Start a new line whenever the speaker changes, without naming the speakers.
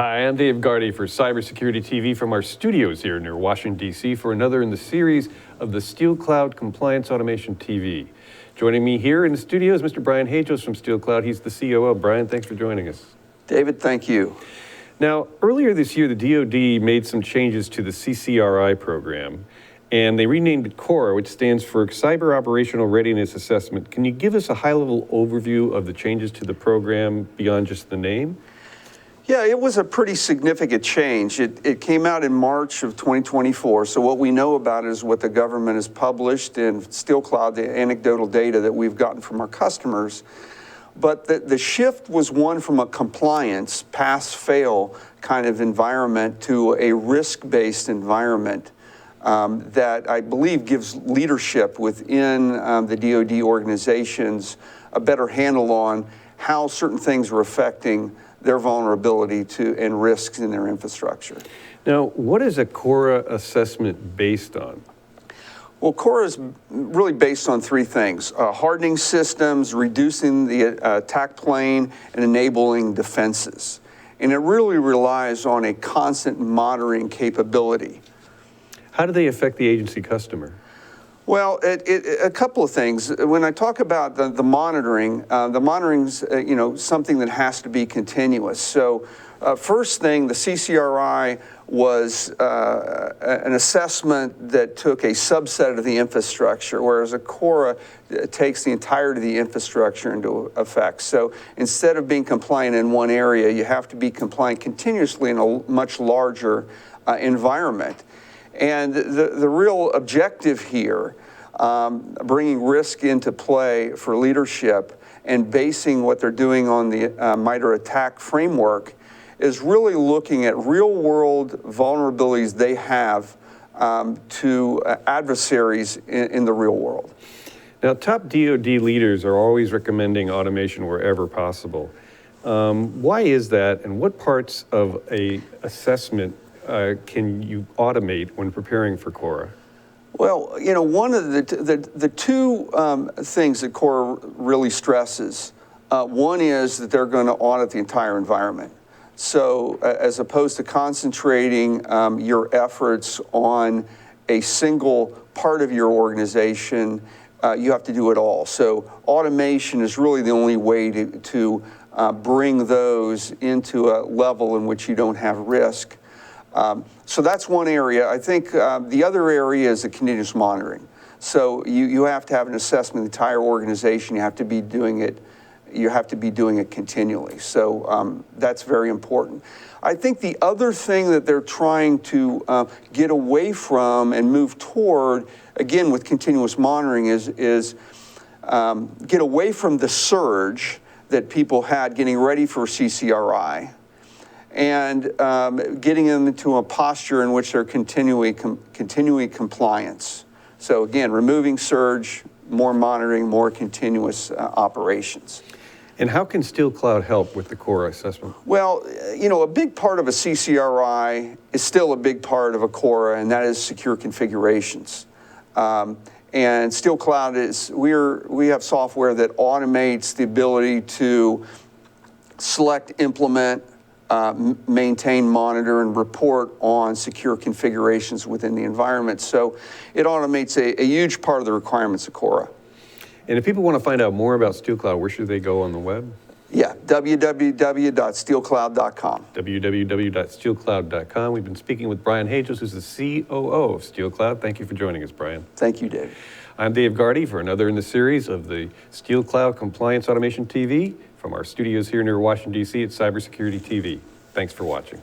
Hi, I'm Dave Gardy for Cybersecurity TV from our studios here near Washington, D.C. for another in the series of the SteelCloud Compliance Automation TV. Joining me here in the studio is Mr. Brian Hagels from SteelCloud. He's the COO. Brian, thanks for joining us.
David, thank you.
Now, earlier this year, the DoD made some changes to the CCRI program, and they renamed it CORA, which stands for Cyber Operational Readiness Assessment. Can you give us a high-level overview of the changes to the program beyond just the name?
Yeah, it was a pretty significant change. It came out in March of 2024, so what we know about it is what the government has published in SteelCloud, the anecdotal data that we've gotten from our customers. But the shift was one from a compliance, pass-fail kind of environment to a risk-based environment that I believe gives leadership within the DoD organizations a better handle on how certain things are affecting their vulnerability to and risks in their infrastructure.
Now, what is a CORA assessment based on?
Well, CORA is really based on three things: hardening systems, reducing the attack plane, and enabling defenses. And it really relies on a constant monitoring capability.
How do they affect the agency customer?
Well, a couple of things. When I talk about the monitoring's something that has to be continuous. So first thing, the CCRI was an assessment that took a subset of the infrastructure, whereas a CORA takes the entirety of the infrastructure into effect. So instead of being compliant in one area, you have to be compliant continuously in a much larger environment. And the real objective here, bringing risk into play for leadership and basing what they're doing on the MITRE ATT&CK framework, is really looking at real-world vulnerabilities they have to adversaries in the real world.
Now, top DoD leaders are always recommending automation wherever possible. Why is that, and what parts of an assessment can you automate when preparing for CORA?
Well, you know, one of the two things that CORA really stresses, one is that they're going to audit the entire environment. So as opposed to concentrating your efforts on a single part of your organization, you have to do it all. So automation is really the only way to bring those into a level in which you don't have risk. So that's one area. I think the other area is the continuous monitoring. So you have to have an assessment of the entire organization. You have to be doing it. You have to be doing it continually. So that's very important. I think the other thing that they're trying to get away from and move toward, again with continuous monitoring, is get away from the surge that people had getting ready for CCRI, and getting them into a posture in which they're continuing compliance. So again, removing surge, more monitoring, more continuous operations.
And how can SteelCloud help with the CORA assessment? Well,
you know, a big part of a CCRI is still a big part of a CORA, and that is secure configurations. And SteelCloud we have software that automates the ability to select, implement, maintain, monitor, and report on secure configurations within the environment. So it automates a huge part of the requirements of CORA.
And if people want to find out more about SteelCloud, where should they go on the web?
Yeah, www.steelcloud.com.
www.steelcloud.com. We've been speaking with Brian Hagels, who's the COO of SteelCloud. Thank you for joining us, Brian.
Thank you, Dave.
I'm Dave Gardy for another in the series of the SteelCloud Compliance Automation TV from our studios here near Washington, D.C. at Cybersecurity TV. Thanks for watching.